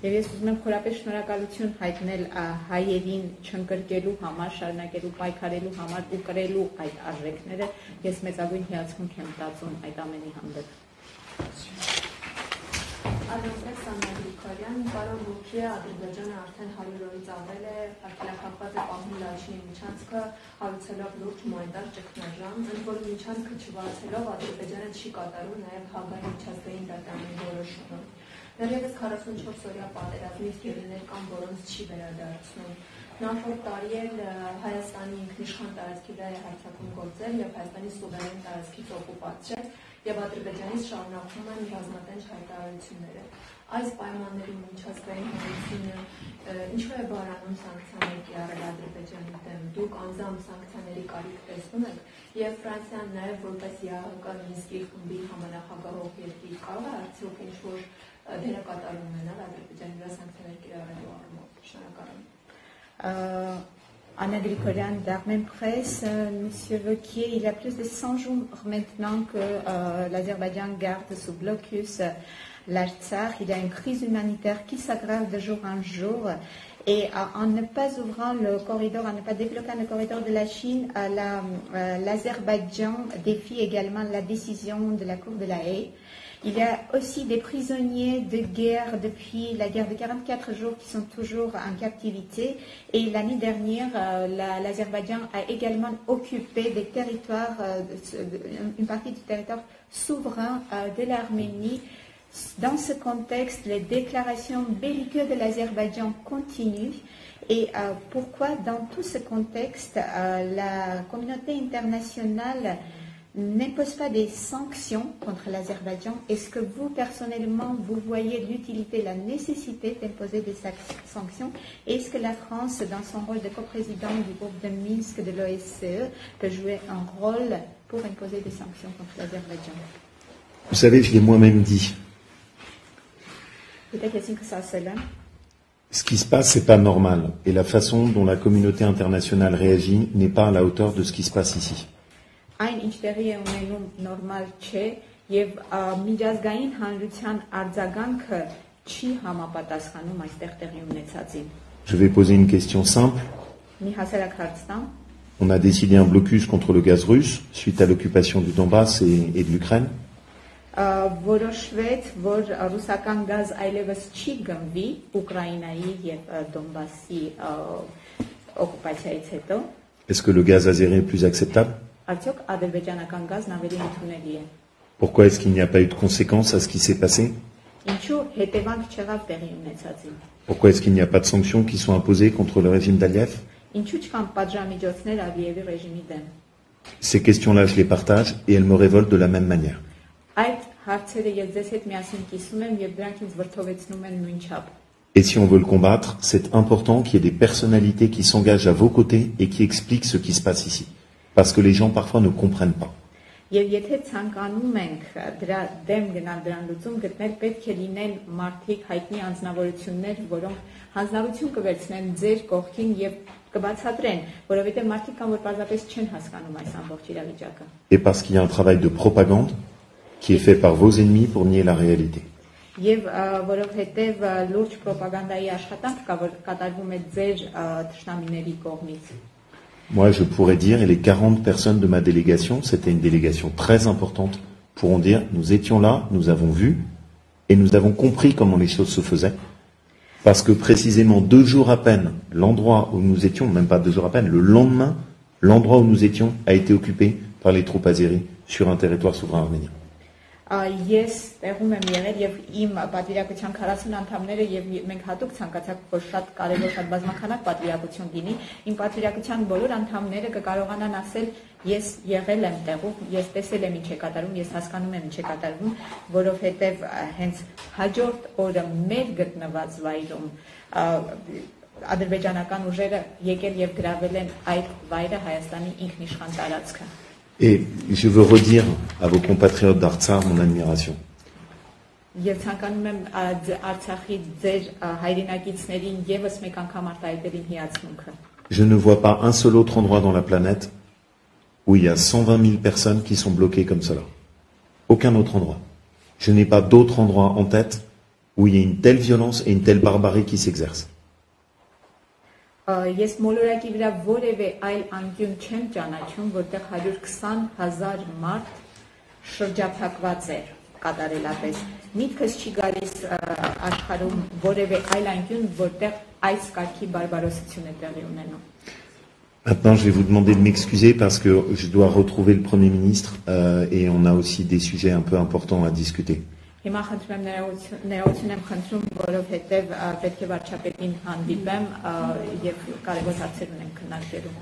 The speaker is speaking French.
Եվ ես ուզում եմ խորապես շնորհակալություն հայտնել հայերին չընկրկելու համար, շարունակելու պայքարելու համար ու կրելու այդ արժեքները, ես մեծագույն հիացմունք եմ տածում այդ ամենի հանդեպ։ Ալեքսանդր Սամարիկարյան, պարոն Լուկիա, Ադրբեջանը արդեն 100 օրից ավել է արգելափակված է պահում Լաչինի միջանցքը, հարուցելով լուրջ հումանիտար ճգնաժամ, ընդ որում միջանցքը չբացելով Ադրբեջանը չի կատարում նաև Հագայի միջազգային դատարանի որոշումը։ Դեռևս 44 օրյա պատերազմից գերիներ կան, որոնց չի վերադարձնում։ Նախորդ տարի էլ Հայաստանի ինքնիշխան տարածքի վրա է հարձակում գործել եւ Հայաստանի սուվերեն տարածքից օկուպացրել եւ Ադրբեջանից շարունակվում են ռազմատենչ հայտարարությունները։ Այս պայմանների միջազգային հանրությունը ինչու է բարանում սանկցիաներ կիրառել Ադրբեջանի դեմ։ Դուք անձամբ սանկցիաների կարիք տեսնում եք եւ Ֆրանսիան նաեւ որպես ԵԱՀԿ Մինսկի խմբի համանախագահող երկիր կարող է արդյոք ինչ-որ դերակատարում ունենալ Ադրբեջանի վրա սանկցիաներ կիրառելու առումով։ Շնորհակալ եմ։ Anna d'Armen Presse, Monsieur Wauquiez, il y a plus de 100 jours maintenant que l'Azerbaïdjan garde sous blocus l'Artsakh. Il y a une crise humanitaire qui s'aggrave de jour en jour. Et en ne pas ouvrant le corridor, en ne pas débloquant le corridor de la Chine, l'Azerbaïdjan défie également la décision de la Cour de la Haye. Il y a aussi des prisonniers de guerre depuis la guerre de 44 jours qui sont toujours en captivité. Et l'année dernière, l'Azerbaïdjan a également occupé des territoires, une partie du territoire souverain de l'Arménie. Dans ce contexte, les déclarations belliqueuses de l'Azerbaïdjan continuent. Et pourquoi, dans tout ce contexte, la communauté internationale n'impose pas des sanctions contre l'Azerbaïdjan? Est-ce que vous, personnellement, vous voyez l'utilité, la nécessité d'imposer des sanctions? Est-ce que la France, dans son rôle de coprésident du groupe de Minsk de l'OSCE, peut jouer un rôle pour imposer des sanctions contre l'Azerbaïdjan? Vous savez, je l'ai moi-même dit. Ce qui se passe, c'est pas normal. Et la façon dont la communauté internationale réagit n'est pas à la hauteur de ce qui se passe ici. Այն ինչ տեղի է ունենում նորմալ չէ եւ միջազգային հանրության արձագանքը չի համապատասխանում այստեղ տեղի ունեցածին։ Je vais poser une question simple. Մի հասարակ հարց տամ։ On a décidé un blocus contre le gaz russe suite à l'occupation du Donbass et de l'Ukraine. Որոշվեց, որ ռուսական գազ այլևս չի գնվի Ուկրաինայի եւ Դոնբասի օկուպացիայից հետո։ Est-ce que le gaz azéri est plus acceptable? Pourquoi est-ce qu'il n'y a pas eu de conséquences à ce qui s'est passé? Pourquoi est-ce qu'il n'y a pas de sanctions qui sont imposées contre le régime d'Aliyev? Ces questions-là, je les partage et elles me révoltent de la même manière. Et si on veut le combattre, c'est important qu'il y ait des personnalités qui s'engagent à vos côtés et qui expliquent ce qui se passe ici. Parce que les gens parfois ne comprennent pas. Et parce qu'il y a un travail de propagande qui est fait par vos ennemis pour nier la réalité. Moi, je pourrais dire, et les 40 personnes de ma délégation, c'était une délégation très importante, pourront dire, nous étions là, nous avons vu, et nous avons compris comment les choses se faisaient, parce que précisément 2 jours à peine, l'endroit où nous étions, même pas 2 jours à peine, le lendemain, l'endroit où nous étions a été occupé par les troupes azéries sur un territoire souverain arménien. Ես տեղում եմ եղել եւ իմ պատվիրակության 40 անդամները եւ մենք հատուկ ցանկացանք որ շատ կարեւոր շատ բազմականակ պատվիրակություն լինի իմ պատվիրակության բոլոր անդամները կկարողանան ասել ես եղել եմ տեղում ես տեսել եմ ինչ է կատարվում ես հասկանում եմ ինչ է կատարվում որովհետեւ հենց հաջորդ օրը մեր գտնված վայրում ադրբեջանական ուժերը եկել եւ գրավել են այդ վայրը Հայաստանի ինքնիշխան տարածքը. Et je veux redire à vos compatriotes d'Artsakh mon admiration. Je ne vois pas un seul autre endroit dans la planète où il y a 120 000 personnes qui sont bloquées comme cela. Aucun autre endroit. Je n'ai pas d'autre endroit en tête où il y a une telle violence et une telle barbarie qui s'exerce. Ես մոլորակի վրա որևէ այլ անկյուն չեմ ճանաչում, որտեղ 120,000 մարդ շրջափակված էր կատարելապես։ Միտքս չի գալիս աշխարհում որևէ այլ անկյուն, որտեղ այս կարգի բարբարոսություն է տեղի ունենում։ Maintenant, je vais vous demander de m'excuser parce que je dois retrouver le Premier ministre et on a aussi des sujets un peu importants à discuter. Հիմա խնդրում եմ ներողություն եմ խնդրում, որովհետև պետք է վարչապետին հանդիպեմ եւ կարևոր հարցեր ունենք քննարկելու։